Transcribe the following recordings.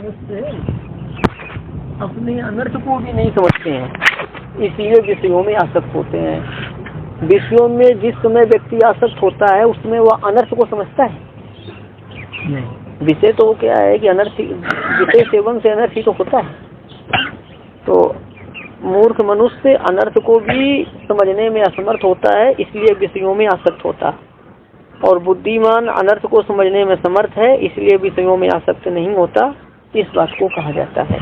मनुष्य अपने अनर्थ को भी नहीं समझते हैं, इसलिए विषयों में आसक्त होते हैं। विषयों में जिस समय व्यक्ति आसक्त होता है उसमें वह अनर्थ को समझता है नहीं। विषय तो क्या है कि अनर्थ, विषय सेवन से अनर्थ ही तो होता है। तो मूर्ख मनुष्य अनर्थ को भी समझने में असमर्थ होता है, इसलिए विषयों में आसक्त होता है। और बुद्धिमान अनर्थ को समझने में समर्थ है, इसलिए विषयों में आसक्त नहीं होता। इस बात को कहा जाता है।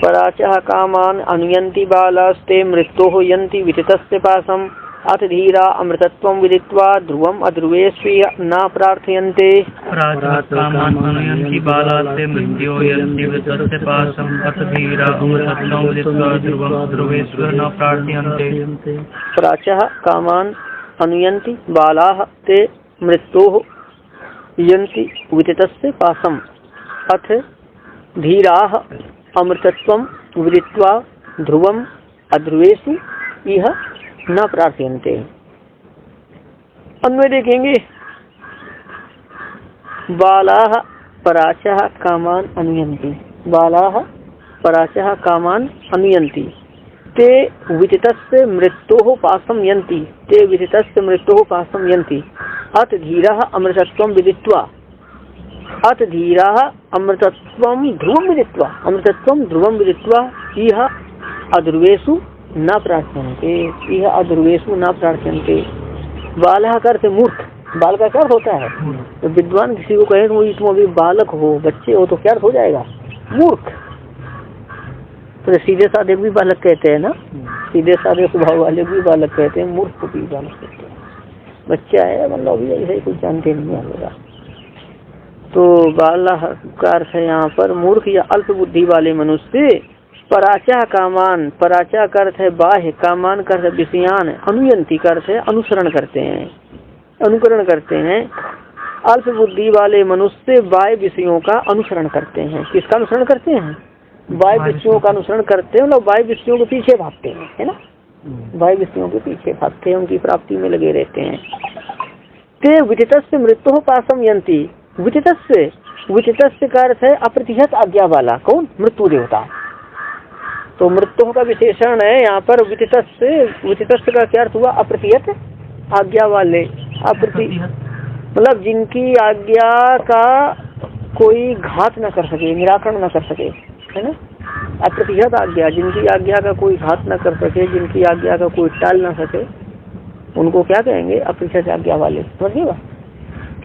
पराचः कामान अनुयन्ति बालास्ते मृत्योः यन्ति विदितस्य पासम् अथ धीरा अमृतत्वं विदित्वा ध्रुवम् अध्रुवेष्वि न प्रार्थयन्ते। पराचः कामान अनुयन्ति बालास्ते मृत्योः यन्ति विदितस्य पासम् अथ धीरा अमृतत्वं विदित्वा ध्रुवम् अध्रुवेष्वि न प्रार्थयन्ते। पराचः कामान अनुयन्ति बालाः ते मृत्योः यन्ति विदितस्य पासम् अथ धीराः अमृतत्वं विदित्वा ध्रुवम् अध्रुवेषु इह न प्रार्थयन्ते। अन्वय देखेंगे। बालाः पराचः कामान अनुयन्ति, बालाः पराचः कामान अनुयन्ति ते विदितस्य मृत्योः पासं यन्ति, ते विदितस्य मृत्योः पासं यन्ति अथ धीरः अमृतत्वं विदित्वा, अथ धीराः अमृतत्वं ध्रुवं विदित्वा, अमृतत्वं ध्रुवं विदित्वा इह अध्रुवेषु न प्रार्थयन्ते, इह अध्रुवेषु न प्रार्थयन्ते। बालः का अर्थ मूर्ख, बाल का क्या अर्थ होता है? तो विद्वान किसी को कहे तुम अभी बालक हो, बच्चे हो, तो क्या अर्थ हो जाएगा? मूर्ख। तो सीधे साधे भी बालक कहते हैं ना, सीधे साधे स्वभाव वाले भी बालक कहते हैं, मूर्ख को भी बालक कहते हैं। बच्चा है मतलब अभी ऐसे कुछ जानते नहीं होगा। तो बालः का अर्थ है यहाँ पर मूर्ख या अल्प बुद्धि वाले मनुष्य। पराचा कामान, पराचा का अर्थ है बाह्य, कामान का अर्थ है विषयान, अनुयंती का अर्थ है अनुसरण करते हैं, अनुकरण करते हैं। अल्प बुद्धि वाले मनुष्य बाह्य विषयों का अनुसरण करते हैं। किसका अनुसरण करते हैं? बाह्य विषयों का अनुसरण करते हैं, मतलब बाह्य विषयों के पीछे भागते हैं, है ना, बाह्य विषयों के पीछे भागते हैं, उनकी प्राप्ति में लगे रहते हैं। ते विदितस्य मृत्योः पासं यन्ति, विदितस्य, विदितस्य का अर्थ है अप्रतिहत आज्ञा वाला। कौन? मृत्यु देवता। तो मृत्यु का विशेषण है यहाँ पर विदितस्य। विदितस्य का क्या अर्थ हुआ? अप्रतिहत आज्ञा वाले, मतलब जिनकी आज्ञा का कोई घात न कर सके, निराकरण न कर सके, है ना। अप्रतिहत आज्ञा, जिनकी आज्ञा का कोई घात न कर सके, जिनकी आज्ञा का कोई टाल न सके, उनको क्या कहेंगे? अप्रतिहत आज्ञा वाले। समझिएगा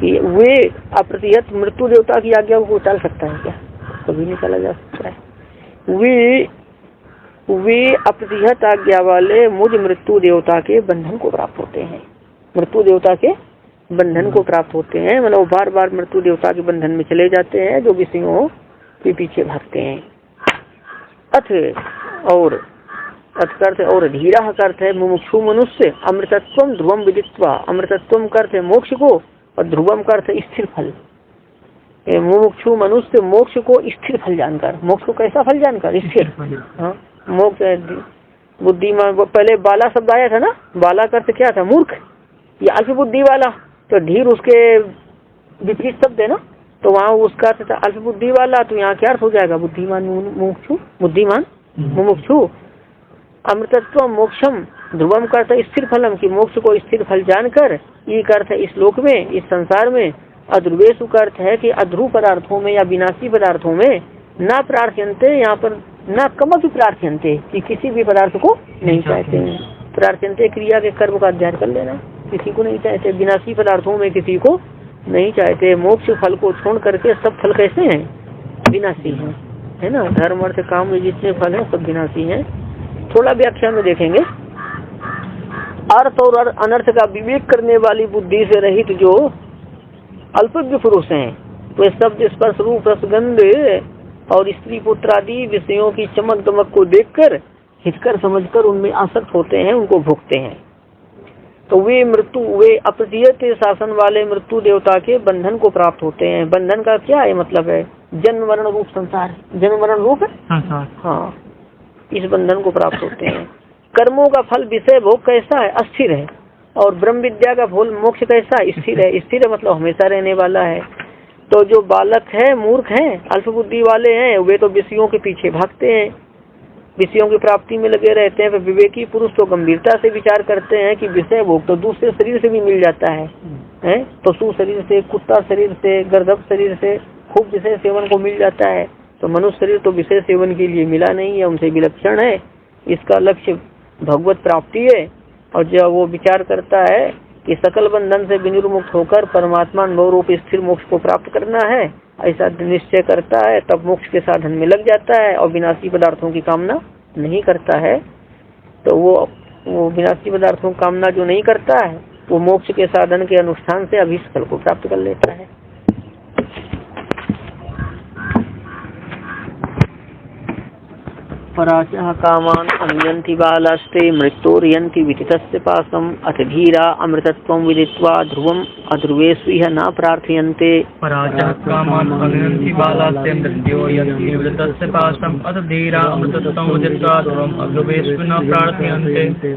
कि वे अप्रतिहत, मृत्यु देवता की आज्ञा को टाल सकता है क्या? कभी नहीं टाला जा सकता है। वे अप्रतिहत आज्ञा वाले मुझ मृत्यु देवता के बंधन को प्राप्त होते हैं, मृत्यु देवता के बंधन को प्राप्त होते हैं, मतलब बार बार मृत्यु देवता के बंधन में चले जाते हैं जो विषयों के पीछे भागते हैं। अथ और अर्थ और धीरा का अर्थ है मुमुक्षु मनुष्य। अमृतत्वम ध्रुवम विदित्वा, अमृतत्वम का अर्थ है मोक्ष को, और ध्रुवम का अर्थ है स्थिर फल। मुमुक्षु मनुष्य मोक्ष को स्थिर फल जानकर, मोक्ष को कैसा फल जानकर? स्थिर। हाँ, मोक्ष बुद्धिमान। पहले बाला शब्द आया था ना, बाला का अर्थ क्या था? मूर्ख या अल्प बुद्धि वाला। तो धीर उसके विपरीत शब्द है ना, तो वहाँ उसका अर्थ था अल्प बुद्धि वाला। तो यहाँ क्या अर्थ हो जाएगा? बुद्धिमान मुमुक्षु, बुद्धिमान मुमुक्षु। अमृतत्व मोक्षम, ध्रुवम का अर्थ स्थिर फलम, की मोक्ष को स्थिर फल जानकर, ये अर्थ है इस लोक में, इस संसार में। अध्रुवेशु का अर्थ है कि अध्रुव पदार्थों में या विनाशी पदार्थों में न प्रार्थयन्ते, यहाँ पर न कमपि प्रार्थयन्ते, कि किसी भी पदार्थ को नहीं चाहते हैं। प्रार्थयन्ते क्रिया के कर्म का अध्ययन कर लेना, किसी को नहीं चाहते, विनाशी पदार्थों में किसी को नहीं चाहते। मोक्ष फल को छोड़ करके सब फल कैसे हैं? विनाशी हैं, है ना। धर्म अर्थ काम में जितने फल हैं सब विनाशी हैं। थोड़ा व्याख्या में देखेंगे। अर्थ और अनर्थ का विवेक करने वाली बुद्धि से रहित जो अल्पज्ञ पुरुष हैं, वे शब्द स्पर्श रूप रसगंध और स्त्री पुत्र आदि विषयों की चमक दमक को देखकर हितकर समझकर उनमें आसक्त होते हैं, उनको भोगते हैं। तो वे अप्रतिहत शासन वाले मृत्यु देवता के बंधन को प्राप्त होते हैं। बंधन का क्या है मतलब है? जन्म मरण रूप संसार, जन्म मरण रूप हाँ, इस बंधन को प्राप्त होते हैं। कर्मों का फल विषय भोग कैसा है? अस्थिर है। और ब्रह्म विद्या का फल मोक्ष कैसा? स्थिर है। स्थिर है मतलब हमेशा रहने वाला है। तो जो बालक है, मूर्ख हैं, अल्प बुद्धि वाले हैं, वे तो विषयों के पीछे भागते हैं, विषयों की प्राप्ति में लगे रहते हैं। विवेकी पुरुष तो गंभीरता से विचार करते हैं कि विषय भोग तो दूसरे शरीर से भी मिल जाता है, पशु शरीर से, कुत्ता शरीर से, गर्दभ शरीर से खूब विषय सेवन को मिल जाता है। तो मनुष्य शरीर तो विषय सेवन के लिए मिला नहीं है, उनसे विलक्षण है। इसका लक्ष्य भगवत प्राप्ति है। और जब वो विचार करता है कि सकल बंधन से विनिर्मुक्त होकर परमात्मा अनुभव रूप स्थिर मोक्ष को प्राप्त करना है, ऐसा निश्चय करता है, तब मोक्ष के साधन में लग जाता है और विनाशी पदार्थों की कामना नहीं करता है। तो वो विनाशी पदार्थों की कामना जो नहीं करता है, वो मोक्ष के साधन के अनुष्ठान से अभीष्ट फल को प्राप्त कर लेता है। पराचः कामान् अनुयन्ति बालास्ते मृत्योर्यन्ति विदितस्य पासम् अथ धीरा अमृतत्वं विदित्वा ध्रुवम् अध्रुवेषु इह न प्रार्थयन्ते। पराचः कामान् अनुयन्ति बालास्ते मृत्योर्यन्ति विदितस्य पासम् अथ धीरा अमृतत्वं विदित्वा ध्रुवम् अध्रुवेषु न प्रार्थयन्ते।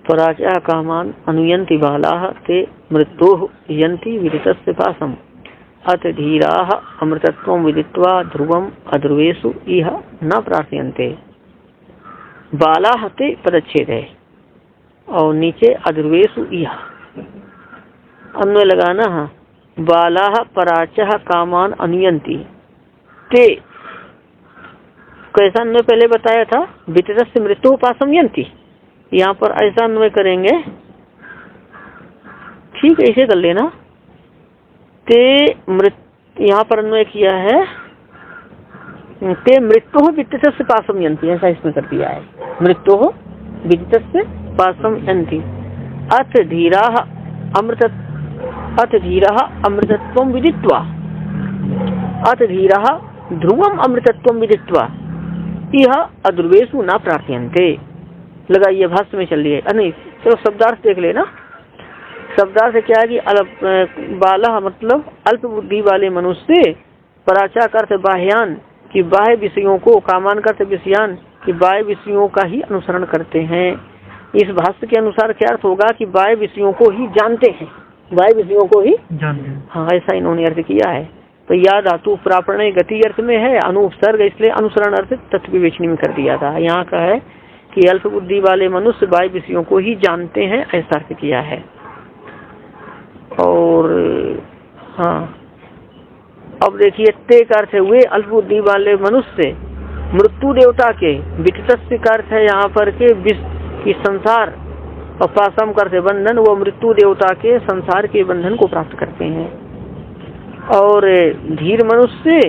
पराचः कामान् अनुयन्ति बालाः ते मृत्योः यन्ति विदितस्य पासम् अथ धीराः अमृतत्वं विदित्वा ध्रुवम् अध्रुवेषु इह न प्रार्थयन्ते। बालाः ते पदच्छेद है और नीचे अध्रुवेषु इह अन्वय लगाना है। बालाः पराचः कामान अनुयन्ति ते, कैसा अन्वय पहले बताया था, विदितस्य मृत्योपासम यन्ति, यहाँ पर ऐसा अन्वय करेंगे। ठीक है, इसे कर लेना। ते यहाँ पर अन्वय किया है, ते मृत्यु विदितस्य पासम यन्ति, ऐसा इसमें कर दिया है, मृत्यु विदितस्य पासम यन्ति। अथ धीराः अमृतत्वं विदित्वा, अथ धीराः ध्रुवम् अमृतत्वं विदित्वा इह अध्रुवेषु न प्रार्थयन्ते। लगाइए, भाष्य में चलिए। नहीं, चलो शब्दार्थ देख लेना। शब्दार्थ क्या है कि बाला मतलब अल्प बुद्धि वाले मनुष्य, पराचा का अर्थ बाह्यान कि बाह्य विषयों को, कामान का अर्थ विषयान कि बाह्य विषयों का ही अनुसरण करते हैं। इस भाष्य के अनुसार क्या अर्थ होगा कि बाह्य विषयों को ही जानते हैं, बाह्य विषयों को ही जानते हैं। हाँ, ऐसा इन्होंने अर्थ किया है। तो या धातु प्रापण गति अर्थ में है, अनुपसर्ग, इसलिए अनुसरण अर्थ तत्व विवेचनी में कर दिया था। यहाँ का है कि अल्प बुद्धि वाले मनुष्य बाह्य विषयों को ही जानते हैं, ऐसा अर्थ किया है। और हाँ, अब देखिए, ते का अर्थ हुए अल्प बुद्धि वाले मनुष्य मृत्यु देवता के, विदितस्य का अर्थ है यहाँ पर के विष की संसार, और पासम का अर्थ बंधन, वो मृत्यु देवता के संसार के बंधन को प्राप्त करते हैं। और धीर मनुष्य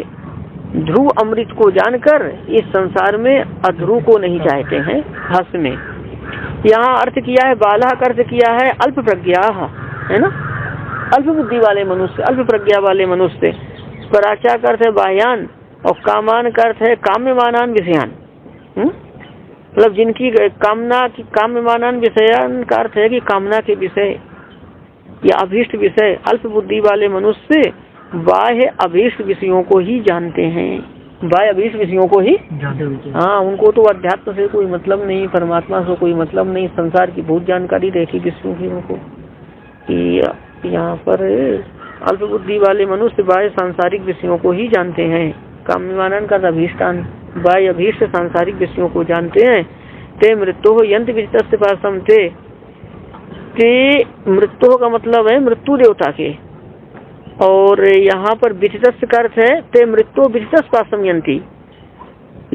ध्रुव अमृत को जानकर इस संसार में अध्रुव को नहीं चाहते हैं। भाष्य में यहाँ अर्थ किया है, बाला का अर्थ किया है अल्प प्रज्ञा, है ना, अल्प बुद्धि वाले मनुष्य, अल्प प्रज्ञा वाले मनुष्य। पराचा का अर्थ है बाह्यान और कामान का अर्थ है काम्यमानान विषयान, मतलब जिनकी कामना की, काम्यमानान विषयान का अर्थ है कि कामना के विषय या अभीष्ट विषय। अल्प बुद्धि वाले मनुष्य बाह्य अभीष्ट विषयों को ही जानते हैं, बाह्य अभीष्ट विषयों को ही जानते हैं। हाँ, उनको तो अध्यात्म से कोई मतलब नहीं, परमात्मा से कोई मतलब नहीं, संसार की बहुत जानकारी रहती विषयों की उनको। यहाँ पर अल्प बुद्धि वाले मनुष्य बाह्य सांसारिक विषयों को ही जानते हैं। काम्यमानन का अभीष्टान, बाह्य अभीष्ट सांसारिक विषयों को जानते हैं। ते मृत्यु यंत्र विदितस्य पासम, ते मृत्यु का मतलब है मृत्यु देवता के। और यहाँ पर विदितस्य का अर्थ है ते मृत्यु विदितस्य पासम यंति।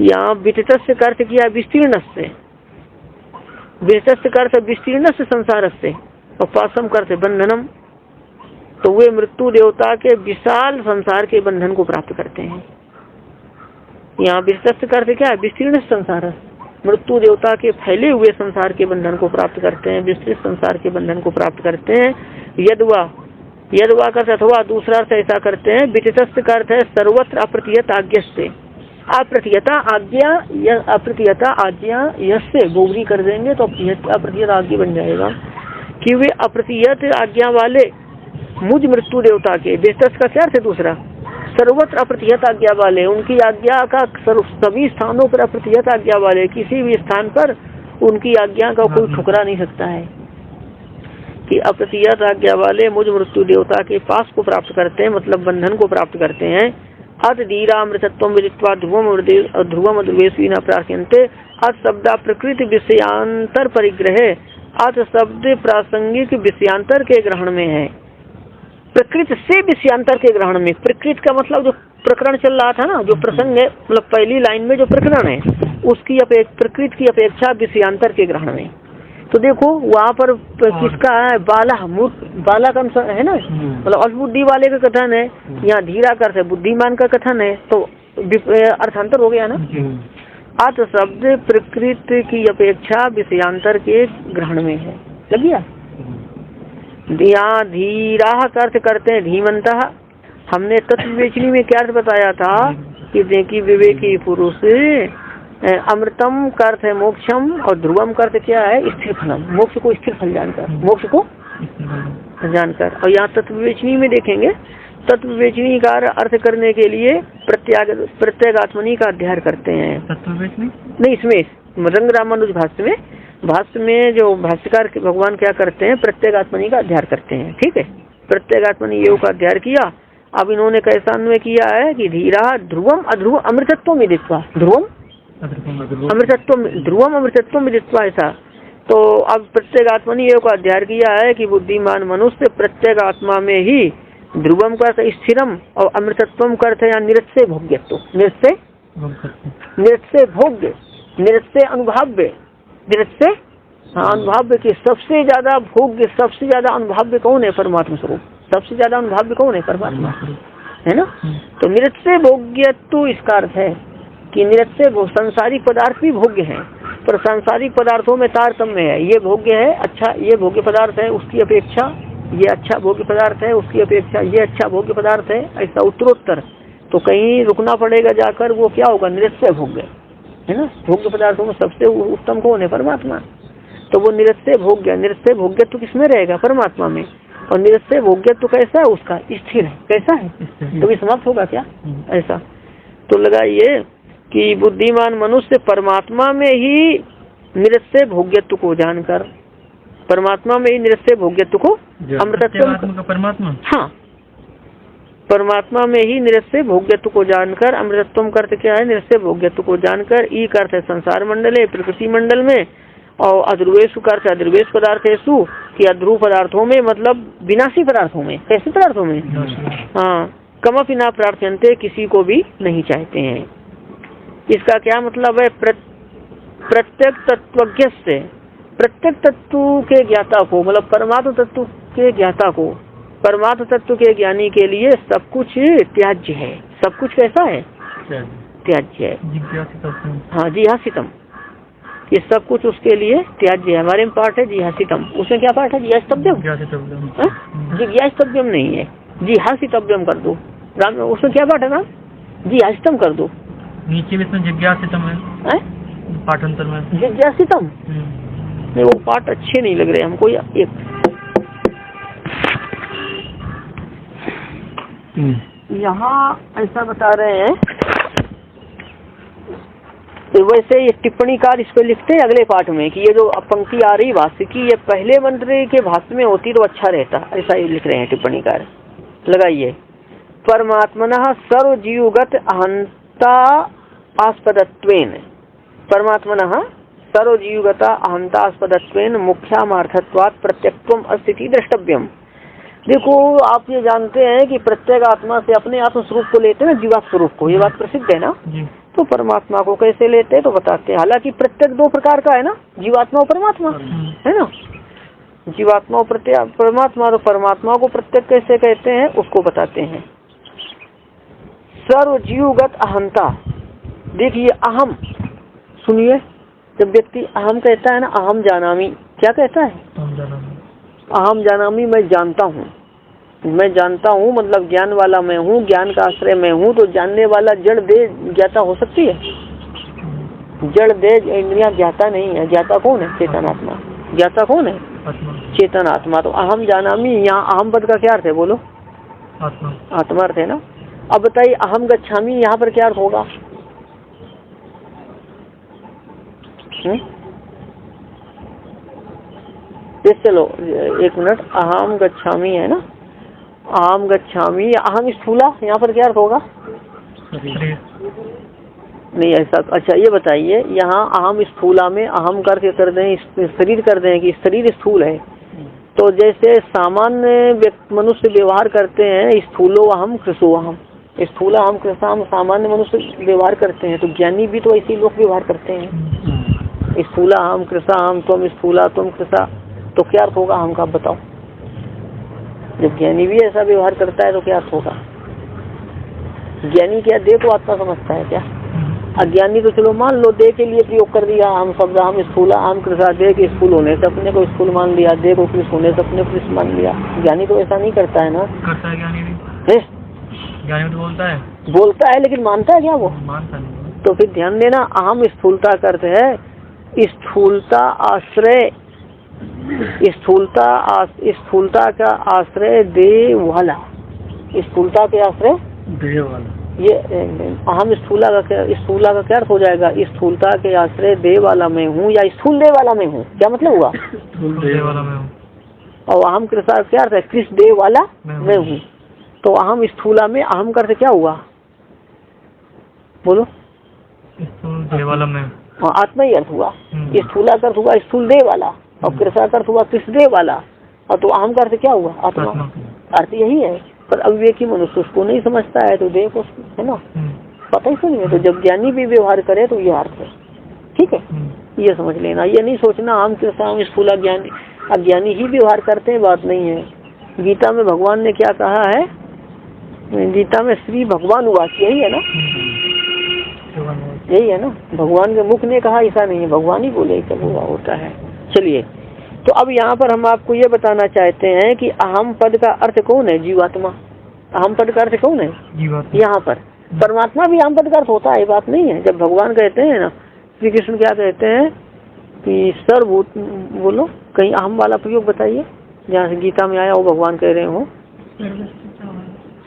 यहाँ विदितस्य का अर्थ किया विस्तीर्ण से, विदितस्य का अर्थ विस्तीर्ण से संसार से, और पासम का अर्थ बंधनम। तो वे मृत्यु देवता के विशाल संसार के बंधन को प्राप्त करते हैं। यहाँ विस्तृत का अर्थ क्या है, विस्तीर्ण संसार, मृत्यु देवता के फैले हुए संसार के बंधन को प्राप्त करते हैं, विस्तृत संसार के बंधन को प्राप्त करते हैं। यदवा, यदवा का अथवा दूसरा अर्थ ऐसा करते हैं, विदितस्य का अर्थ है सर्वत्र अप्रतिहत आज्ञा से, अप्रतिहता आज्ञा, अप्रतिहता आज्ञा यस्य गोबरी कर देंगे तो अप्रतिहत आज्ञा बन जाएगा कि वे अप्रतिहत आज्ञा वाले मुझ मृत्यु देवता के। विस्तृत का क्या अर्थ है दूसरा, सर्वत्र अप्रतिहत आज्ञा वाले, उनकी आज्ञा का सभी स्थानों पर अप्रतिहत आज्ञा वाले, किसी भी स्थान पर उनकी आज्ञा का कोई ठुकरा नहीं सकता है, कि अप्रतिहत आज्ञा वाले मुझ मृत्यु देवता के पास को प्राप्त करते हैं, मतलब बंधन को प्राप्त करते हैं। अत धीरा अमृतत्व विदित्वा ध्रुवम अध्रुवेशु न प्रार्थयन्ते। अत शब्दा प्रकृति विषयांतर परिग्रह, अत शब्द प्रासंगिक विषयांतर के ग्रहण में है। प्रकृति से विषयांतर के ग्रहण में, प्रकृति का मतलब जो प्रकरण चल रहा था ना, जो प्रसंग है, मतलब पहली लाइन में जो प्रकरण है उसकी प्रकृति की अपेक्षा विषयांतर के ग्रहण में। तो देखो वहाँ पर किसका है, बाला का है ना, मतलब अल्पबुद्धि वाले का कथन है, यहाँ धीरा कर से बुद्धिमान का कथन है, तो अर्थांतर हो गया ना। अत शब्द प्रकृति की अपेक्षा विषयांतर के ग्रहण में है, लग गया। यहाँ धीरा का अर्थ करते हैं धीमंता। हमने तत्व विवेचनी में क्या अर्थ बताया था कि देखिए विवेकी पुरुष अमृतम का अर्थ है मोक्षम और ध्रुवम का अर्थ क्या है, स्थिर फलम, मोक्ष को स्थिर फल जानकर, मोक्ष को जानकर। और यहाँ तत्व विवेचनी में देखेंगे, तत्व विवेचनी का अर्थ करने के लिए प्रत्यगात्मनी का अध्ययन करते हैं। तत्व विवेचनी नहीं, इसमें रंग रामानुज भाष्य में जो भाष्यकार भगवान क्या करते हैं, प्रत्यगात्मनी का अध्ययन करते हैं। ठीक है, प्रत्यगात्मनी योग का अध्ययन किया। अब इन्होंने कैसा अन्वय किया है कि धीरा ध्रुवम अध्रुव अमृतत्व में दित्वा, ध्रुवम अमृतत्व में दित्वा, ऐसा। तो अब प्रत्यगात्मनी योग का अध्ययन किया है कि बुद्धिमान मनुष्य प्रत्येक आत्मा में ही ध्रुवम का अर्थ स्थिरम और अमृतत्व का अर्थ या निरस्य भोग्यत्व, निरस्य भोग्य, निरस्य अनुभाव्य, निरस्य अनुभाव्य की सबसे ज्यादा भोग्य, सबसे ज्यादा अनुभाव्य कौन है, परमात्मा स्वरूप। सबसे ज्यादा अनुभाव्य कौन है, परमात्मा है ना। तो निरस्य भोग्यत्व इसका अर्थ है कि निरस्य सांसारिक पदार्थ भी भोग्य हैं, पर सांसारिक पदार्थों में तारतम्य है। ये भोग्य है, अच्छा ये भोग्य पदार्थ है, उसकी अपेक्षा ये अच्छा भोग्य पदार्थ है, उसकी अपेक्षा ये अच्छा भोग्य पदार्थ है, ऐसा उत्तरोत्तर। तो कहीं रुकना पड़ेगा जाकर, वो क्या होगा, निरस्य भोग्य है ना। भोग्य पदार्थों में सबसे उत्तम कौन है, परमात्मा। तो वो निरस्य भोग्य तो किसमें रहेगा, परमात्मा में। और निरस्य भोग्य तो कैसा है, उसका स्थिर है, कैसा है, तो भी समाप्त होगा क्या, ऐसा। तो लगा ये कि बुद्धिमान मनुष्य परमात्मा में ही निरस्य भोग्यत्व को जानकर, परमात्मा में ही निरस्य भोग्यत्व को अमृतत्व, परमात्मा, हाँ, परमात्मा में ही निरस्य भोग्यत्व को जानकर, अमृतत्व का अर्थ क्या है, निरस्य भोग्यत्व को जानकर। ई का अर्थ है संसार मंडल है, प्रकृति मंडल में। और अध्रुवेशु का अर्थ अध्रुवेश पदार्थेषु कि अध्रुव पदार्थों में, मतलब विनाशी पदार्थों में। कैसे पदार्थों में, हाँ, कमपि ना प्रार्थयन्ते, किसी को भी नहीं चाहते हैं। इसका क्या मतलब है, प्रत्येक तत्वज्ञ से, प्रत्येक तत्व के ज्ञाता को, मतलब परमात्म तत्व के ज्ञाता को, परमात्म तत्व के ज्ञानी के लिए सब कुछ त्याज्य है। सब कुछ कैसा है, त्याज्य है, हाँ, जिहासितम, ये सब कुछ उसके लिए त्याज्य है। हमारे में पाठ है जिहासितम, उसमें क्या पाठ है, जिहासितव्यम, जिज्ञासितव्यम नहीं है, जिहासितव्यम कर दो। राम उसमें क्या पाठ है ना, जिहासितम कर दो। नीचे में इसमें जिज्ञासितम है, पाठांतर में जिज्ञासितम नहीं, वो पाठ अच्छे नहीं लग रहे हमको। एक यहाँ ऐसा बता रहे हैं, तो वैसे ये टिप्पणीकार इस पे लिखते हैं अगले पाठ में कि ये जो पंक्ति आ रही भाष्य की, ये पहले मंत्र के भाष्य में होती तो अच्छा रहता, ऐसा ही लिख रहे हैं टिप्पणीकार। लगाइए, परमात्मनः सर्वजीवगत अहंता आस्पदत्वेन, परमात्मनः सर्वजीवगता अहंतास्पदत्वेन मुख्यामार्थत्वात् प्रत्यक्त्वम् अस्ति द्रष्टव्यम। देखो आप ये जानते हैं कि प्रत्येक आत्मा से अपने आत्म स्वरूप को लेते हैं, जीवात्म स्वरूप को, ये बात प्रसिद्ध है ना। तो परमात्मा को कैसे लेते हैं तो बताते हैं। हालांकि प्रत्येक दो प्रकार का है ना, जीवात्मा और परमात्मा है ना। जीवात्मा और परमात्मा, तो परमात्मा को प्रत्येक कैसे कहते हैं उसको बताते हैं। सर्वजीवगत अहंता, देखिए अहम, सुनिए, जब व्यक्ति अहम कहता है ना, अहम जानामी, क्या कहता है, अहम जानामी, मैं जानता हूँ, मैं जानता हूँ, मतलब ज्ञान वाला मैं हूँ, ज्ञान का आश्रय मैं हूँ। तो जानने वाला जड़ दे ज्ञाता हो सकती है, जड़ दे इंद्रिया ज्ञाता नहीं है। ज्ञाता कौन है, चेतन आत्मा। ज्ञाता कौन है, चेतन आत्मा। तो अहम जानामी, यहाँ अहम पद का क्या अर्थ है, बोलो, आत्मा अर्थ है ना। अब बताइए अहम गच्छामी, यहाँ पर क्या अर्थ होगा, ये चलो एक मिनट, अहम गच्छामि है ना, अहम गच्छामि, अहम स्थूला, यहाँ पर क्या अर्थ होगा? नहीं ऐसा, अच्छा ये बताइए, यहाँ अहम स्थूला में अहम कर दें, शरीर कर दें कि शरीर स्थूल है, तो जैसे सामान्य मनुष्य व्यवहार करते हैं, स्थूलो अहम कृषो अहम, स्थूला अहम कृषा हम सामान्य मनुष्य व्यवहार करते हैं, तो ज्ञानी भी तो ऐसे लोग व्यवहार करते हैं, स्थूला अहम कृषा हम, तुम स्थूला तुम कृषा, तो क्या अर्थ होगा अहम का? बताओ। जब ज्ञानी भी ऐसा व्यवहार करता है तो क्या अर्थ होगा? ज्ञानी क्या देह को आत्मा समझता है क्या? अज्ञानी तो चलो मान लो देह के लिए प्रयोग कर दिया हम शब्द, हम स्थूला हम कृषा, देह के स्थूल होने से अपने को स्थूल मान लिया, देह को कृष होने से अपने कृष मान लिया। ज्ञानी तो ऐसा नहीं करता है ना? करता है ज्ञानी भी, ज्ञानी तो बोलता है लेकिन मानता है क्या वो? मानता नहीं। तो फिर ध्यान देना, अहम स्थूलता करते है स्थूलता आश्रय, स्थूलता का आश्रय देह वाला, स्थूलता के आश्रय देह वाला, ये अहम स्थूला का क्या अर्थ हो जाएगा? स्थूलता के आश्रय देह वाला मैं हूँ या स्थूल देह वाला मैं हूँ, क्या मतलब हुआ? देह वाला मैं हूँ। और अहम कृषा क्या अर्थ है? कृष देह वाला मैं हूँ, तो अहम स्थूला में अहम करते क्या हुआ? बोलो। देह वाला मैं, आत्मा ही अर्थ हुआ। स्थूला का अर्थ हुआ स्थूल देह वाला, और कृषा का अर्थ हुआ कृष देह वाला, और तो अहम का अर्थ क्या हुआ? आत्मा। अर्थ यही है, पर अविवेकी मनुष्य उसको नहीं समझता है, तो देह को है ना पता ही नहीं है। तो जब ज्ञानी भी व्यवहार करे तो ये अर्थ है, ठीक है, ये समझ लेना। ये नहीं सोचना हम कृषा स्थूला, ज्ञानी अज्ञानी ही व्यवहार करते हैं, बात नहीं है। गीता में भगवान ने क्या कहा है? गीता में श्री भगवान हुआ, यही है ना, यही है ना, भगवान के मुख ने कहा, ऐसा नहीं है, भगवान ही बोले कब हुआ होता है। चलिए, तो अब यहाँ पर हम आपको ये बताना चाहते हैं कि अहम पद का अर्थ कौन है? जीवात्मा। अहम पद का अर्थ कौन है? जीवात्मा। यहाँ पर परमात्मा भी अहम पद का अर्थ होता है, बात नहीं है। जब भगवान कहते हैं ना, श्री कृष्ण क्या कहते हैं कि सर्वभूत, बोलो कहीं अहम वाला प्रयोग बताइए जहाँ से गीता में आया हो, भगवान कह रहे हो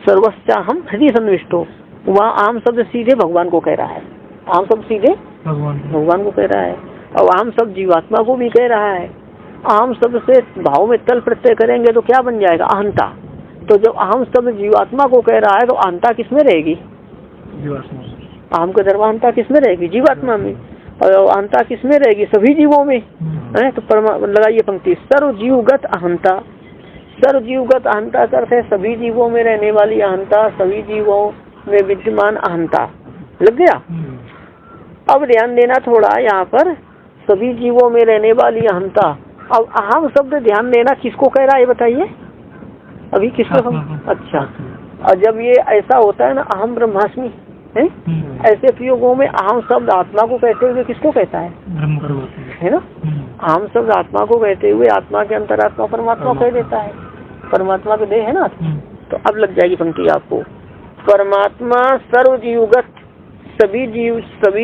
सर्वस्याहम हृदय सन्निविष्टो, वहाँ आम शब्द सीधे भगवान को कह रहा है, आम शब्द सीधे भगवान को कह रहा है, और आम शब्द जीवात्मा को भी कह रहा है। आम शब्द से भाव में तल प्रत्यय करेंगे तो क्या बन जाएगा? अहंता। तो जब अहम शब्द जीवात्मा को कह रहा है तो अहंता किसमें रहेगी? अहम का दर्वाहंता किसमें रहेगी? जीवात्मा में। और अहंता किसमें रहेगी? सभी जीवों में है। तो लगाइए पंक्ति, सर्व जीवगत अहंता। सर्व जीवगत अहंता का अर्थ है सभी जीवों में रहने वाली अहंता, सभी जीवों में विद्यमान अहंता। लग गया? अब ध्यान देना थोड़ा यहाँ पर, सभी जीवों में रहने वाली अहंता। अब अहम शब्द ध्यान देना किसको कह रहा है बताइए अभी, किसको? अच्छा, और जब ये ऐसा होता है ना, अहम ब्रह्मास्मि है, ऐसे प्रयोगों में अहम शब्द आत्मा को कहते हुए किसको कहता है? है ना, अहम शब्द आत्मा को कहते हुए आत्मा के अंतरात्मा परमात्मा कह देता है, परमात्मा के देह है ना। तो अब लग जाएगी पंक्ति आपको, परमात्मा सर्वजीवगत, सभी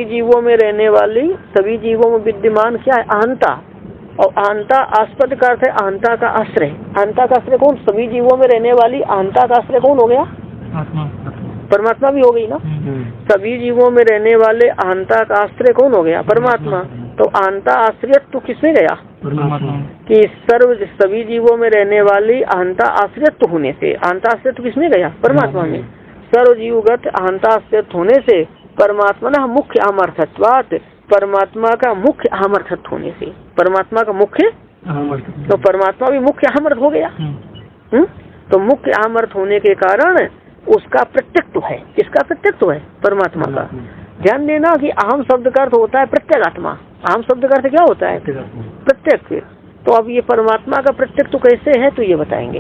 जीवों में रहने वाली, सभी जीवों में विद्यमान क्या है? अहंता। और अहंता आस्पद का अर्थ है अहंता का आश्रय। अहंता का आश्रय कौन? सभी जीवों में रहने वाली अहंता का आश्रय कौन हो गया? आत्मा। परमात्मा भी हो गई ना। सभी जीवों में रहने वाले अहंता का आश्रय कौन हो गया? परमात्मा। तो अहंता आश्रयत्व किसमें गया? कि सभी जीवों में रहने वाली अहंता आश्रयत्व होने से, अहंता आश्रयत्व किसमें गया? परमात्मा में। सर्वजीवगत अहंता आश्रयत्व होने से परमात्मा ना मुख्य अमर्थत्वात्, परमात्मा का मुख्य अमर्थत्व होने से, परमात्मा का मुख्य, तो परमात्मा भी मुख्य अमर्थ हो गया। तो मुख्य अमर्थ होने के कारण उसका प्रत्यक्त्व है। किसका प्रत्यक्त्व है? परमात्मा का। ध्यान देना कि अहम शब्द का अर्थ होता है प्रत्येक आत्मा। अहम शब्द का अर्थ क्या होता है? प्रत्यक्ष। तो अब ये परमात्मा का प्रत्यक्त्व कैसे है तो ये बताएंगे।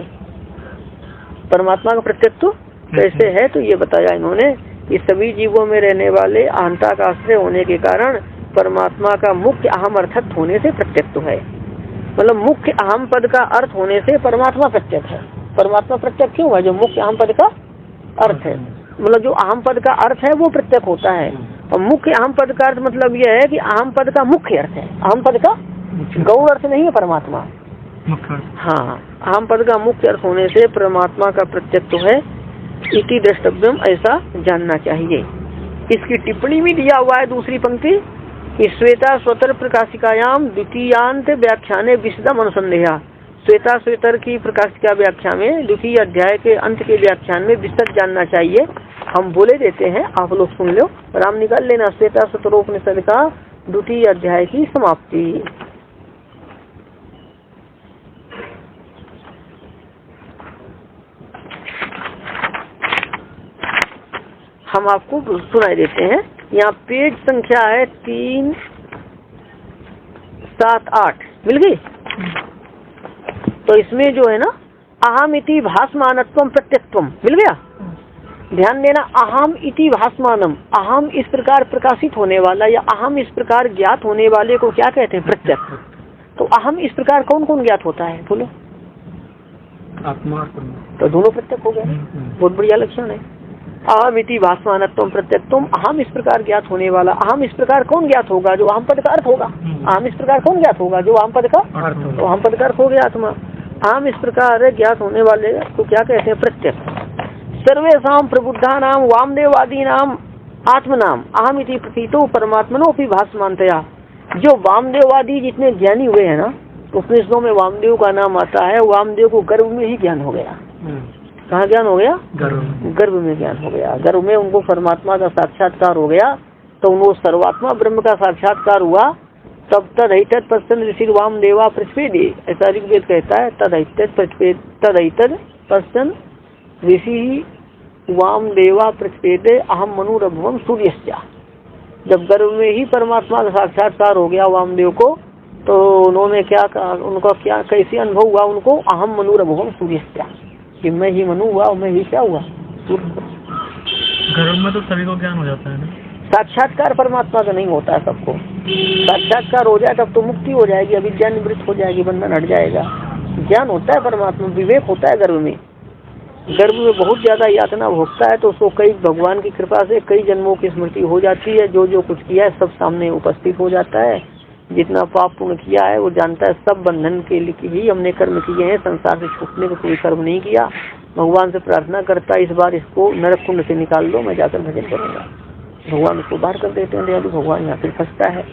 परमात्मा का प्रत्यक्त्व कैसे है तो ये बताया इन्होंने कि सभी जीवों में रहने वाले अहंता का आश्रय होने के कारण परमात्मा का मुख्य अहम अर्थत्व होने से प्रत्यक्त्व है। मतलब मुख्य अहम पद का अर्थ होने से परमात्मा प्रत्यक्ष है। परमात्मा प्रत्यक्ष क्यों है? जो मुख्य अहम पद का अर्थ है, मतलब जो अहम पद का अर्थ है वो प्रत्यक्ष होता है। और मुख्य अहम पद का अर्थ मतलब यह है कि अहम पद का मुख्य अर्थ है, अहम पद का गौण अर्थ नहीं है परमात्मा। हाँ, अहम पद का मुख्य अर्थ होने से परमात्मा का प्रत्यक्ष है। इति द्रष्टव्यम, ऐसा जानना चाहिए। इसकी टिप्पणी में दिया हुआ है दूसरी पंक्ति कि श्वेता स्वतर प्रकाशिकायाम द्वितीयांत व्याख्याने विशदम अनुसंदेहा, श्वेता श्वेतर की प्रकाशिका व्याख्या में द्वितीय अध्याय के अंत के व्याख्यान में विस्तृत जानना चाहिए। हम बोले देते हैं, आप लोग सुन लो, राम निकाल लेना। श्वेता श्वेतरोपनिषद का द्वितीय अध्याय की समाप्ति। हम आपको सुनाई देते हैं। यहाँ पेज संख्या है 378 मिल गई। तो इसमें जो है ना, अहम इति भासमानत्वम प्रत्यक्त्वम मिल गया। ध्यान देना, अहम इति भासमानम, अहम इस प्रकार प्रकाशित होने वाला या अहम इस प्रकार ज्ञात होने वाले को क्या कहते हैं? प्रत्यक्ष। तो अहम इस प्रकार कौन कौन ज्ञात होता है बोलो? आत्मा। तो दोनों प्रत्यक्ष हो गए, बहुत बढ़िया लक्षण है। अहम इति भासमानत्वम प्रत्यक्त्वम, अहम इस प्रकार ज्ञात होने वाला। अहम इस प्रकार कौन ज्ञात होगा? जो अहम पद का अर्थ होगा। अहम इस प्रकार कौन ज्ञात होगा? जो अहम पद का, तो अहम पद का अर्थ हो गया आत्मा। अहम इस प्रकार ज्ञात होने वाले को क्या कहते हैं? प्रत्यक्ष। सर्वेषां प्रबुद्धा नाम वामदेवादी नाम आत्मनाम अहम इति प्रतीतो परमात्मनो भी भासमानतया। जो वामदेवादी जितने ज्ञानी हुए हैं ना, उपनिषदों में वामदेव का नाम आता है। वामदेव को गर्भ में ही ज्ञान हो गया। कहाँ ज्ञान हो गया? गर्भ में ज्ञान हो गया। गर्भ में उनको परमात्मा का साक्षात्कार हो गया। तो उनको सर्वात्मा ब्रह्म का साक्षात्कार हुआ। तब तदैतद पश्चन ऋषि वामदेवा प्रतिपेदे, ऐसा ऋग्वेद कहता है। तदैतद पश्चन ऋषि वामदेवा प्रतिपेदे अहम मनुरभवम सूर्यस्या। जब गर्भ में ही परमात्मा का साक्षात्कार हो गया वामदेव को, तो उन्होंने क्या कहा? उनका क्या कैसे अनुभव हुआ उनको? अहम मनुरभवम सूर्यस्या, कि मैं ही मनु हुआ और मैं ही क्या हुआ? गर्भ में तो सभी को ज्ञान हो जाता है ना। साक्षात्कार परमात्मा का नहीं होता है सबको। साक्षात्कार हो जाए तब तो मुक्ति हो जाएगी, अविद्या निवृत्त हो जाएगी, बंधन हट जाएगा। ज्ञान होता है परमात्मा, विवेक होता है गर्भ में। गर्भ में बहुत ज्यादा यातना भोगता है तो उसको कई भगवान की कृपा से कई जन्मों की स्मृति हो जाती है। जो जो कुछ किया है सब सामने उपस्थित हो जाता है। जितना पाप पुण्य किया है वो जानता है, सब बंधन के लिए ही हमने कर्म किए हैं, संसार से छूटने को कोई कर्म नहीं किया। भगवान से प्रार्थना करता है, इस बार इसको नरक कुंड से निकाल दो, मैं जाकर भजन करूंगा। भगवान उसको बाहर कर देते हैं, दयालु भगवान यहाँ फिर फंसता है।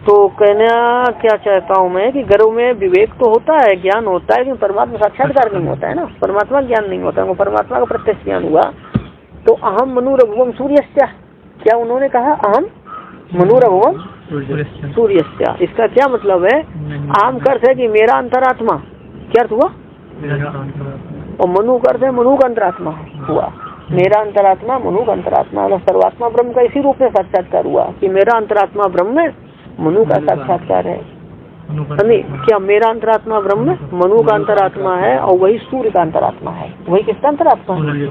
तो कहना क्या चाहता हूँ मैं कि गर्भ में विवेक तो होता है, ज्ञान होता है, लेकिन परमात्मा साक्षात्कार नहीं होता है ना। परमात्मा ज्ञान नहीं होता है, परमात्मा का प्रत्यक्ष ज्ञान हुआ। तो अहम मनुरभवम सूर्यस्या, क्या उन्होंने कहा? अहम मनुरभवम सूर्यस्या। इसका क्या मतलब है? आम का अर्थ है कि मेरा अंतरात्मा। क्या अर्थ हुआ? और मनु का अर्थ है मनु का अंतरात्मा हुआ। मेरा अंतरात्मा मनु का अंतरात्मा, सर्वात्मा ब्रह्म का इसी रूप में साक्षात्कार हुआ कि मेरा अंतरात्मा ब्रह्म मनु का साक्षात्कार है। क्या मेरा अंतरात्मा ब्रह्म मनु का अंतरात्मा है और वही सूर्य का अंतरात्मा है। वही किसका अंतरात्मा है?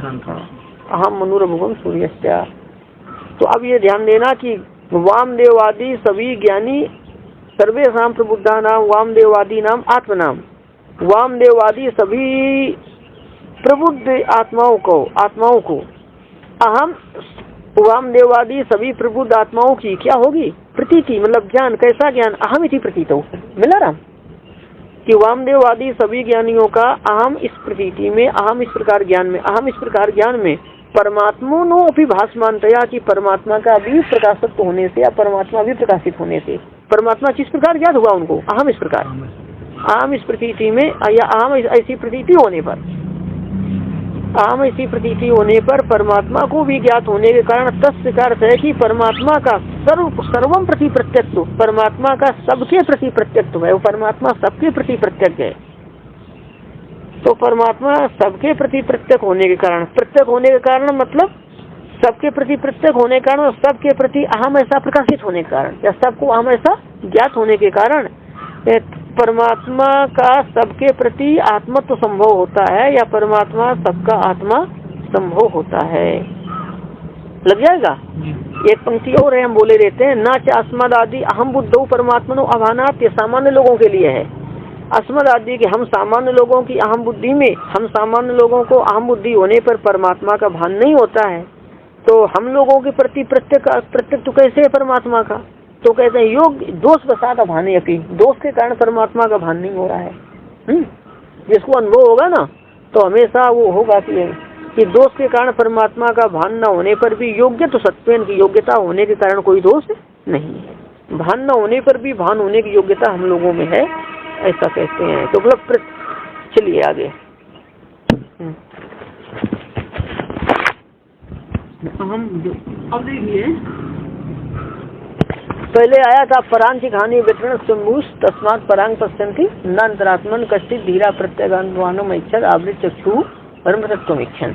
अहम मनुरभवम सूर्यस्या। तो अब ये ध्यान देना कि वामदेवादी सभी ज्ञानी, सर्वेषां प्रबुद्धा नाम वामदेवादी नाम आत्मनाम, वामदेवादी सभी प्रबुद्ध आत्माओं को अहम, वामदेवादी सभी प्रबुद्ध आत्माओं की क्या होगी? प्रतीति, मतलब ज्ञान। कैसा ज्ञान? अहम इति प्रतीतो। मिला राम कि वामदेवादी सभी ज्ञानियों का अहम इस प्रतीति में, अहम इस प्रकार ज्ञान में, अहम इस प्रकार ज्ञान में परमात्मनो अपि भासमानतया, की परमात्मा का भी प्रकाशित होने से या परमात्मा भी प्रकाशित होने से। परमात्मा किस प्रकार ज्ञात हुआ उनको? अहम इस प्रकार, अहम इस प्रतीति में या अहम ऐसी प्रतीति होने पर, अहम ऐसी प्रतीति होने पर परमात्मा को भी ज्ञात होने के कारण तस्य का अर्थ है कि परमात्मा का सर्वम प्रति प्रत्यक्ष, परमात्मा का सबके प्रति प्रत्यक्ष है। वो परमात्मा सबके प्रति प्रत्यक्ष है। तो परमात्मा सबके प्रति प्रत्यक्ष होने के कारण, प्रत्यक्ष होने के कारण मतलब सबके प्रति प्रत्यक्ष होने के कारण, सबके प्रति अहम ऐसा प्रकाशित होने के कारण, या सबको अहम ऐसा ज्ञात होने के कारण परमात्मा का सबके प्रति आत्मत्व संभव होता है, या परमात्मा सबका आत्मा संभव होता है। लग जाएगा। एक पंक्ति और है, हम बोले रहते हैं, ना च अस्मद आदि अहम बुद्धो परमात्मनो अभानात। ये सामान्य लोगों के लिए है। अस्मद आदि के हम सामान्य लोगों की अहम बुद्धि में, हम सामान्य लोगों को अहम बुद्धि होने पर परमात्मा का भान नहीं होता है। तो हम लोगों के प्रति प्रत्यक्ष तो कैसे है परमात्मा का? तो कहते हैं योग दोष प्रसाद भाने अपनी, दोष के कारण परमात्मा का भान नहीं हो रहा है। जिसको अनुभव होगा ना तो हमेशा वो होगा कि दोष के कारण परमात्मा का भान न होने पर भी योग्य तो सत्वेन की योग्यता होने के कारण कोई दोष नहीं है। भान न होने पर भी भान होने की योग्यता हम लोगों में है। ऐसा कहते हैं। तो मतलब चलिए आगे। अब देखिए पहले आया था परांचिक हानि वितरण सुमूस तस्मात परांग पश्यंती न अंतरात्मन कश्चित धीरा प्रत्यगान्वानम इच्छा आवृत चक्षु परम तत्व इच्छन,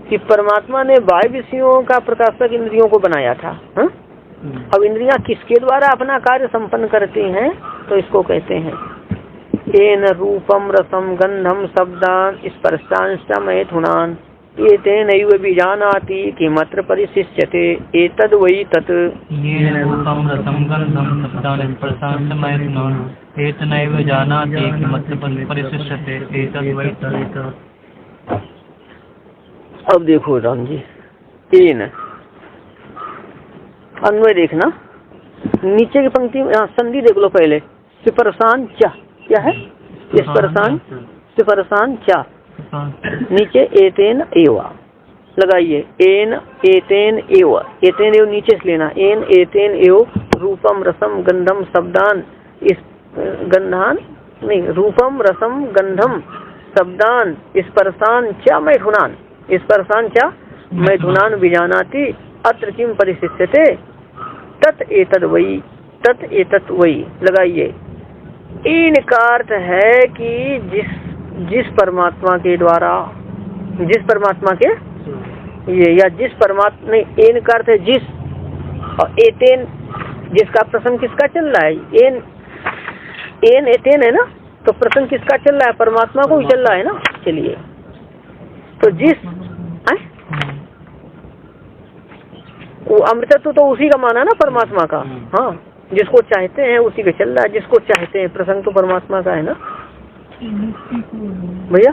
कि परमात्मा ने बाह्य विषयों का प्रकाशक इंद्रियों को बनाया था। अब इंद्रियां किसके द्वारा अपना कार्य संपन्न करती हैं, तो इसको कहते हैं येन रूपम रसम गंधम शब्दान स्पर्शांश्च मैथुनान एतेनैव विजानाति किमत्र परिशिष्यते एतद् वै तत्। येन रूपम रसं गन्धं शब्दान् स्पर्शांश्च मैथुनान् एतेनैव जानाति किमत्र परिशिष्यते एतद् वै तत्। अब देखो राम जी, एन अन्वय देखना, नीचे की पंक्ति में संधि देख लो पहले। स्पर्शान च क्या है? स्पर्शान च, नीचे एतेन एवा लगाइए, एन एतेन एव, एतेन एव नीचे से लेना, एन एतेन एव रूपम रसम गंधम शब्दान गंधान नहीं, रूपम रसम गंधम शब्दान स्पर्शान च मैथुनान, स्पर्शान च मैथुनान विजानाति अत्र किम परिशिष्यते तत् एतद् वै, तत् एतत् वै लगाइए। इन का अर्थ है कि जिस परमात्मा के द्वारा, जिस परमात्मा के ये, या जिस परमात्मा ने, एन का अर्थ है जिस, और एतेन जिसका प्रसंग किसका चल रहा है, एन एतेन है ना, तो प्रसंग किसका चल रहा है? परमात्मा को ही चल रहा है ना। चलिए तो जिस वो अमृतत्व तो उसी का माना ना परमात्मा का। हाँ, जिसको चाहते हैं उसी का चल रहा है, जिसको चाहते हैं, प्रसंग तो परमात्मा का है ना भैया।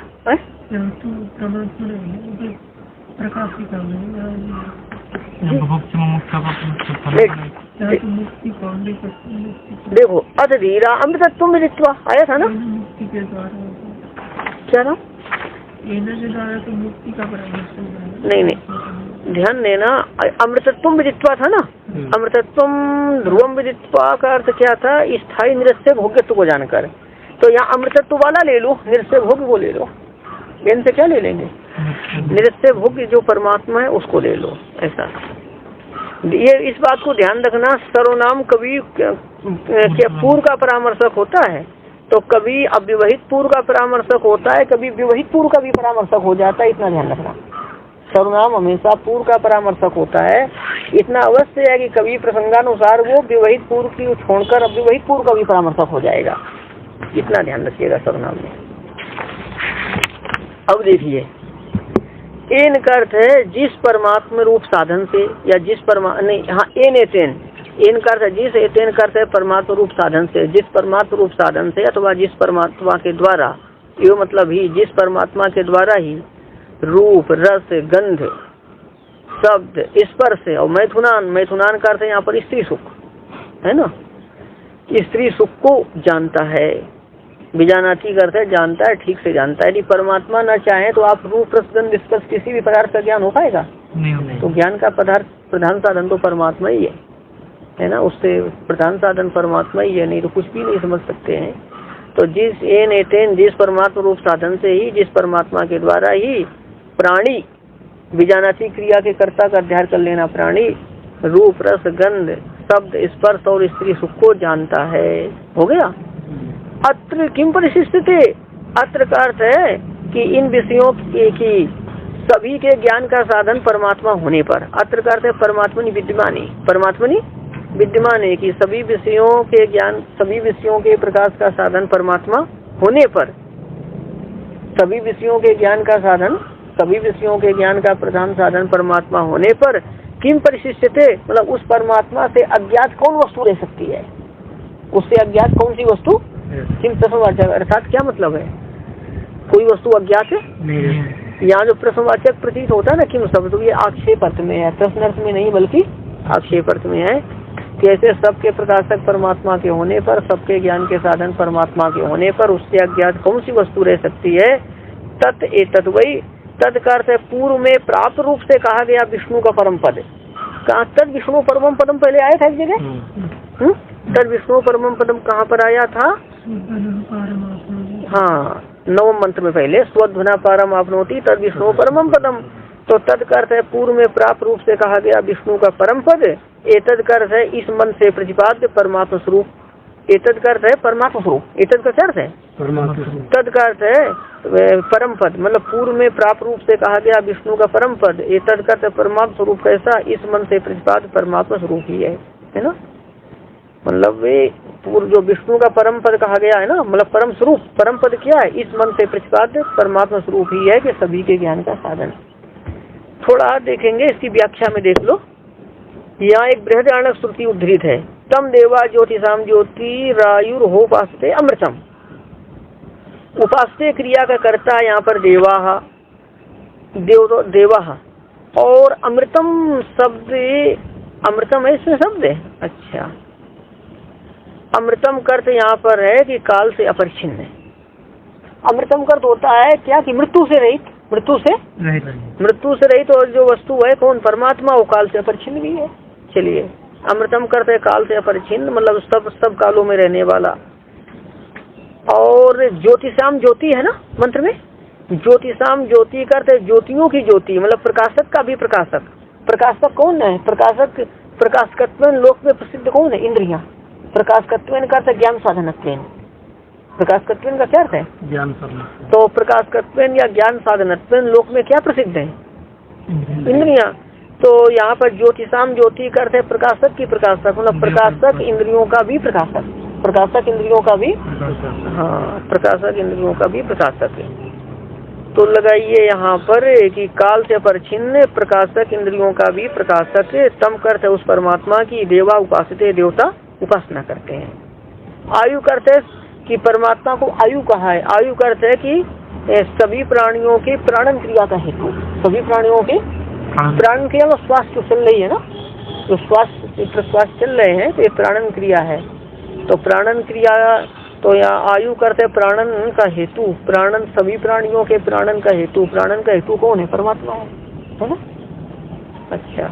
देखो अधीरा अमृतत्व में रित्वा आया था ना, क्या ना? नहीं ध्यान देना, अमृतत्व विदित्वा था ना, अमृतत्व ध्रुवम विदित्वा का अर्थ क्या था? स्थायी निरस्य भोग्यत्व को जानकर। तो यहाँ अमृतत्व वाला ले लो, निरस्य भोग वो ले लो, इनसे क्या ले लेंगे? निरस्य भोग जो परमात्मा है उसको ले लो। ऐसा ये इस बात को ध्यान रखना, सर्वनाम कभी क्या पूर्व का परामर्शक होता है, तो कभी अव्यवहित पूर्व का परामर्शक होता है, कभी विवहित पूर्व का भी परामर्शक हो जाता है, इतना ध्यान रखना। सर्वनाम हमेशा पूर्व का परामर्शक होता है, इतना अवश्य है कि कभी प्रसंगानुसार वो विवहित पूर्व की छोड़कर अव्यवहित पूर्व का भी परामर्शक हो जाएगा, इतना ध्यान रखिएगा सर्वनाम में। अब देखिए एन का अर्थ है जिस परमात्मा रूप साधन से, या जिस नहीं, हाँ एन एतेन, एन का अर्थ है जिस, एतेन का अर्थ है परमात्मा रूप साधन से, जिस परमात्मा रूप साधन से अथवा जिस परमात्मा के द्वारा, ये मतलब ही जिस परमात्मा के द्वारा ही रूप रस गंध शब्द स्पर्श और मैथुनान, मैथुनान का अर्थ है यहाँ पर स्त्री सुख है ना, स्त्री सुख को जानता है। विजानाति का अर्थ है जानता है, ठीक से जानता है। यदि परमात्मा न चाहे तो आप रूप रस गंध स्पर्श किसी भी पदार्थ का ज्ञान हो पाएगा? नहीं। तो ज्ञान का पदार्थ प्रधान साधन तो परमात्मा ही है ना, उससे प्रधान साधन परमात्मा ही है, नहीं तो कुछ भी नहीं समझ सकते हैं। तो जिस एन एतेन जिस परमात्मा रूप साधन से ही, जिस परमात्मा के द्वारा ही प्राणी, विजानाति क्रिया के कर्ता का अध्ययन कर लेना, प्राणी रूप रस गंध शब्द स्पर्श और स्त्री सुख को जानता है। हो गया। अत्र किम परिशिष्टते, अत्र का अर्थ है कि इन विषयों की सभी के ज्ञान का साधन परमात्मा होने पर, अत्र का अर्थ है परमात्मनि विद्यमानी, परमात्मनि विद्यमान है कि सभी विषयों के ज्ञान, सभी विषयों के प्रकाश का साधन परमात्मा होने पर, सभी विषयों के ज्ञान का साधन, सभी विषयों के ज्ञान का प्रधान साधन परमात्मा होने पर किम परिशिष्यते, मतलब उस परमात्मा से अज्ञात कौन वस्तु रह सकती है? उससे अज्ञात कौन सी वस्तु? किम प्रश्नवाचक, अर्थात क्या मतलब है? कोई वस्तु अज्ञात है? यहाँ जो प्रश्नवाचक प्रतीत होता है ना किम शब्द, तो ये आक्षेप अर्थ में है, प्रश्न अर्थ में नहीं बल्कि आक्षेप अर्थ में है। कैसे सबके प्रकाशक परमात्मा के होने पर, सबके ज्ञान के साधन परमात्मा के होने पर उससे अज्ञात कौन सी वस्तु रह सकती है? तत् एतत् वै, तद का अर्थ है पूर्व में प्राप्त रूप से कहा गया विष्णु का परम पद। कहाँ तद विष्णु परम पदम पहले आया था एक जगह? तद विष्णु परम पदम कहाँ पर आया था? हाँ, नवम मंत्र में पहले स्वध्वना पारम आपनोति तद विष्णु परमम पदम। तो तद का अर्थ है पूर्व में प्राप्त रूप से कहा गया विष्णु का परम पद। एतद का अर्थ है इस मन से प्रतिपाद्य परमात्मा स्वरूप। एतद का अर्थ है परमात्मा स्वरूप। एतद का क्या अर्थ है? तद का अर्थ है परम पद, मतलब पूर्व में प्राप्त रूप से कहा गया विष्णु का परम पद। एतद का अर्थ है परमात्मा स्वरूप कैसा? इस मन से प्रतिपाद्य परमात्मा स्वरूप ही है ना। मतलब वे पूर्व जो विष्णु का परम पद कहा गया है ना, मतलब परम स्वरूप। परम पद क्या है? इस मन से प्रतिपाद्य परमात्मा स्वरूप ही है कि सभी के ज्ञान का साधन। थोड़ा देखेंगे इसकी व्याख्या में, देख लो। यहाँ एक बृहदारण्यक श्रुति उद्धृत है, तम देवा ज्योतिषाम ज्योति रायुर हो उपासते अमृतम। उपास्य क्रिया का कर्ता यहाँ पर देवा देवा और अमृतम शब्द, अमृतम है इसमें शब्द है। अच्छा, अमृतम कर्त यहाँ पर है कि काल से अपरिच्छिन्न है। अमृतम कर्त होता है क्या कि मृत्यु से रहित, मृत्यु से रहित। और जो वस्तु है कौन? परमात्मा, वो काल से अपरिच्छिन्न भी है। चलिए, अमृतम कर्त है काल से अपरिच्छिन्न, मतलब सब कालों में रहने वाला। और ज्योतिषाम ज्योति है ना मंत्र में, ज्योतिषाम ज्योति करते ज्योतियों की ज्योति, मतलब प्रकाशक का भी प्रकाशक। प्रकाशक कौन है? प्रकाशकत्व लोक में प्रसिद्ध कौन है? इंद्रियां। प्रकाशकत्व का अर्थ ज्ञान साधनत्व। प्रकाशकत्व का क्या अर्थ है? ज्ञान साधन। तो प्रकाशकत्व या ज्ञान साधनत्व लोक में क्या प्रसिद्ध है? इंद्रियां। तो यहाँ पर ज्योतिषाम ज्योति का अर्थ है प्रकाशक की प्रकाशक, मतलब प्रकाशक इंद्रियों का भी प्रकाशक। प्रकाशक इंद्रियों का भी, हाँ, प्रकाशक इंद्रियों का भी प्रकाशक है। तो लगाइए यहाँ पर कि काल से परिच्छिन्न प्रकाशक इंद्रियों का भी प्रकाशक। तम करते उस परमात्मा की देवा उपासते, देवता उपासना करते हैं। आयु करते कि परमात्मा को आयु कहा है। आयु करते है कि सभी प्राणियों के प्राणन क्रिया का हेतु। सभी प्राणियों के प्राणन क्रिया में श्वास जो चल रही है ना, जो श्वास चल रहे हैं तो ये प्राणन क्रिया है। तो प्राणन क्रिया, तो यहाँ आयु करते प्राणन का हेतु। प्राणन सभी प्राणियों के प्राणन का हेतु। प्राणन का हेतु कौन है? परमात्मा है ना। अच्छा,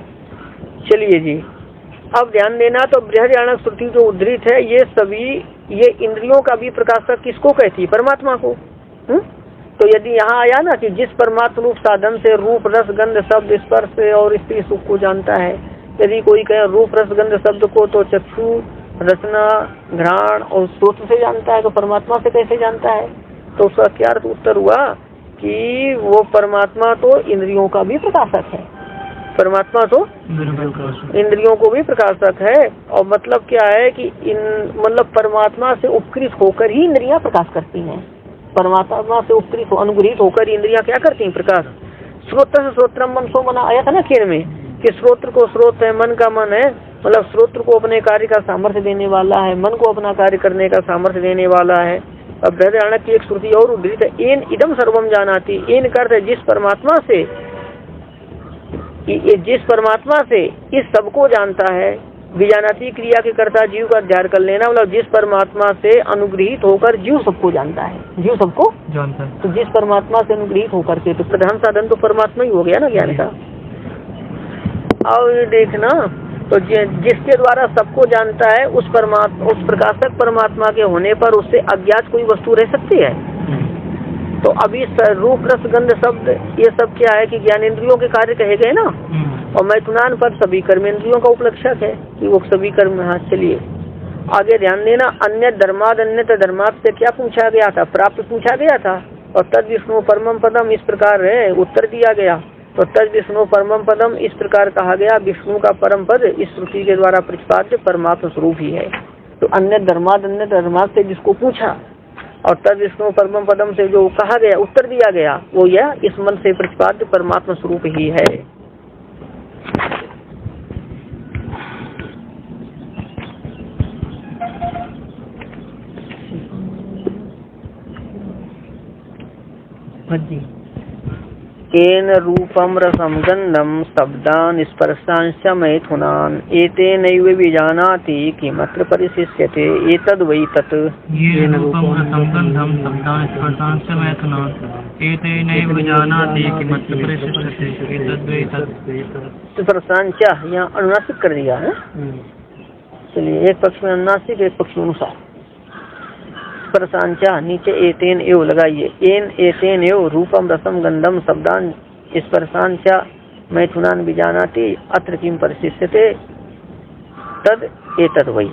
चलिए जी, अब ध्यान देना। तो बृहदारण्यक श्रुति जो उद्धृत है, ये सभी ये इंद्रियों का भी प्रकाशक किसको कहती है? परमात्मा को। तो यदि यहाँ आया ना कि जिस परमात्मा रूप साधन से रूप रस गंध शब्द स्पर्श और स्त्री सुख को जानता है, यदि कोई कहे रूप रस गंध शब्द को तो चक्षु रचना घ्राण और श्रोत्र से जानता है, तो परमात्मा से कैसे जानता है? तो उसका क्या अर्थ उत्तर हुआ कि वो परमात्मा तो इंद्रियों का भी प्रकाशक है। परमात्मा तो इंद्रियों को भी प्रकाशक है। और मतलब क्या है कि मतलब परमात्मा से उपकृत होकर ही इंद्रियां प्रकाश करती हैं। परमात्मा से उपकृत अनुग्रहित होकर इंद्रियां क्या करती हैं? प्रकाश। श्रोत्र से श्रोत्रम मन सो मना आया था ना खेल में कि श्रोत्र को स्रोत है, मन का मन है, मतलब श्रोत्र को अपने कार्य का सामर्थ्य देने वाला है, मन को अपना कार्य करने का सामर्थ्य देने वाला है। अब बृहदारण्यक की एक श्रुति और उद्धृत है, एन इदम सर्वम जानाति। एन करते है जिस परमात्मा से इस सबको जानता है। विजानाति क्रिया के कर्ता जीव का अध्ययन कर लेना, मतलब जिस परमात्मा से अनुग्रहित होकर जीव सबको जानता है। जीव सबको जानता है, तो जिस परमात्मा से अनुग्रहित होकर के, तो प्रधान साधन तो परमात्मा ही हो गया ना ज्ञान का। और ये देखना, तो जिसके द्वारा सबको जानता है उस प्रकाशक परमात्मा के होने पर उससे अज्ञात कोई वस्तु रह सकती है? तो अभी रूप रस गंध शब्द ये सब क्या है कि ज्ञानेंद्रियों के कार्य कहे गए ना। और मैथुनान पद सभी कर्मेंद्रियों का उपलक्षक है कि वो सभी कर्म। हाँ, चलिए आगे ध्यान देना। अन्य धर्माद अन्य धर्माद से क्या पूछा गया था? प्राप्त पूछा गया था। और तद विष्णु परमम पदम इस प्रकार है उत्तर दिया गया। तो तद विष्णु परमम पदम इस प्रकार कहा गया, विष्णु का परम पद इस श्रुति के द्वारा प्रतिपाद्य परमात्मा स्वरूप ही है। तो अन्य धर्माद से जिसको पूछा और तद विष्णु परमम पदम से जो कहा गया, उत्तर दिया गया, वो यह इस मन से प्रतिपाद्य परमात्मा स्वरूप ही है। केन रूपम रसम गंधम शब्दान स्पर्शांश मैथुनान एतेनैव विजानाति किमत्र परिशिष्यते एतद् वै तत्। येन रूपम रसम गंधम शब्दान स्पर्शांश मैथुनान एतेनैव विजानाति किमत्र परिशिष्यते एतद् वै तत्। स्पर्शांश यहाँ अनुनासिक कर दिया है। चलिए, एक पक्ष में अनुनासिक, एक पक्ष में अनुसार। स्पर्शांचा नीचे एतेन एव लगाइए, एन एतेन एव रूपम रसम गंधम शब्दान स्पर्शांचा मैथुनान विजानाति अत्र किम परिशिष्यते तद एतद वही।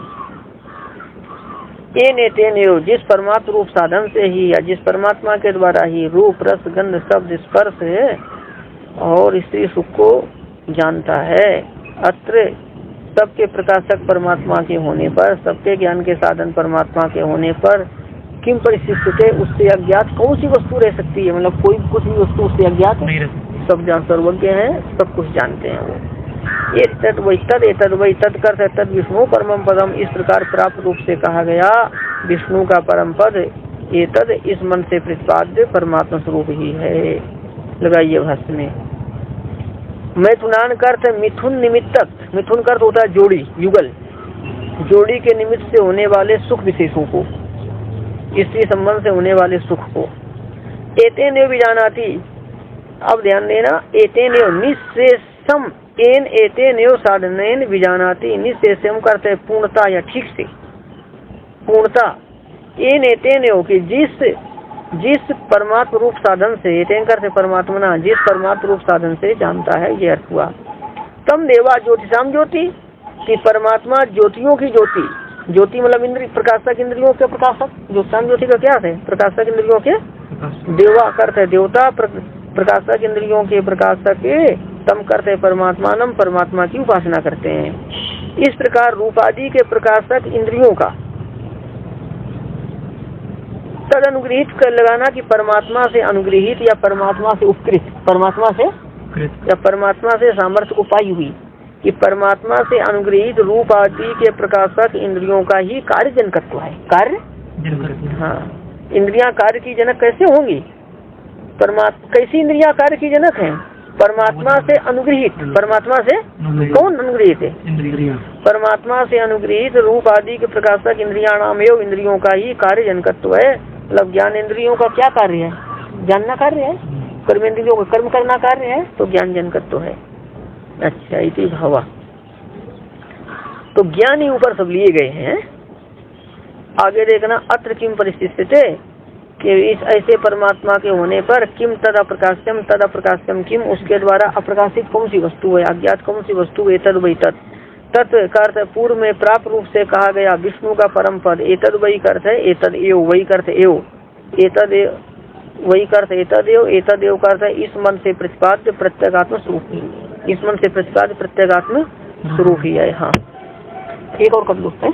एन एतेन एव जिस परमात्म रूप साधन से ही या जिस परमात्मा के द्वारा ही रूप रस गंध शब्द स्पर्श है और स्त्री सुख को जानता है, अत्र सबके प्रकाशक परमात्मा के होने पर, सबके ज्ञान के साधन परमात्मा के होने पर किम परिशिष्टते उससे अज्ञात कौन सी वस्तु रह सकती है, मतलब कोई कुछ भी वस्तु उससे अज्ञात नहीं रह सकती। सब जान सर्वज्ञ है, सब कुछ जानते हैं वो। ये तद वही तद एतद वही तद कर तद विष्णु परम पदम, इस प्रकार प्राप्त रूप से कहा गया विष्णु का परम पद एतद इस मन से प्रतिपाद्य परमात्मा स्वरूप ही है। लगाइए भाष्य में मैथुनान कर्थ मिथुन निमित्तक, मिथुन कर्थ होता है जोड़ी युगल, जोड़ी के निमित्त से होने वाले सुख विशेषों को, स्त्री संबंध से होने वाले सुख को। एतेन एव विजानाति, अब ध्यान देना, एतेन एव निःशेषम, एन एतेन एव साधनेन विजानाति, निःशेषम करते पूर्णता या ठीक से पूर्णता, एन एतेन एव कि जिस परमात्म रूप साधन से, एतेन करते परमात्मा ना, जिस परमात्म रूप साधन से जानता है, ये अर्थ हुआ। तम देवा ज्योतिषाम ज्योति, कि परमात्मा ज्योतियों की ज्योति, ज्योति मतलब इंद्रिय प्रकाशक, इंद्रियों के प्रकाशक, ज्योतिषाम ज्योति का क्या है, प्रकाशक इंद्रियों के, देवा करते देवता, प्रकाशक इंद्रियों के प्रकाशक, तम करते परमात्मानम, परमात्मा की उपासना करते हैं। इस प्रकार रूपादि के प्रकाशक इंद्रियों का तद अनुग्रहित कर लगाना कि परमात्मा से अनुग्रहित या परमात्मा से उपकृत, परमात्मा से या परमात्मा से सामर्थ्य को पाई हुई, कि परमात्मा से अनुग्रहित रूप आदि के प्रकाशक इंद्रियों का ही कार्य जनकत्व है। कार्य, हाँ, इंद्रियां कार्य की जनक कैसे होंगी, परमात्मा कैसी इंद्रियां कार्य की जनक है, परमात्मा से अनुग्रहित, परमात्मा से कौन अनुग्रहित है, परमात्मा से अनुग्रहित रूप आदि के प्रकाशक इंद्रिया नाम एवं इंद्रियों का ही कार्य जनकत्व है। मतलब ज्ञान इंद्रियों का क्या कार्य है, जानना कार्य है, कर्म इंद्रियों का कर्म करना कार्य है, तो ज्ञान जनकत्व है। अच्छा, इति भावा, तो ज्ञान ही ऊपर सब लिए गए हैं। आगे देखना, अत्र किम परिस्थिति, कि इस ऐसे परमात्मा के होने पर किम तद अप्रकाश्यम किम, उसके द्वारा अप्रकाशित कौन सी वस्तु है, अज्ञात कौन सी वस्तु है, तद वही तत् का अर्थ पूर्व में प्राप्त रूप से कहा गया विष्णु का परम पद, एतद वही अर्थ है, एतद एव वही अर्थ एव, एतद वही अर्थ एतद एव का अर्थ है इस मन से प्रतिपाद्य प्रत्यगात्म स्वरूप ही, इस मन से प्रतिपाद्य प्रत्यगात्म स्वरूप ही है। हाँ, एक और कर लो है।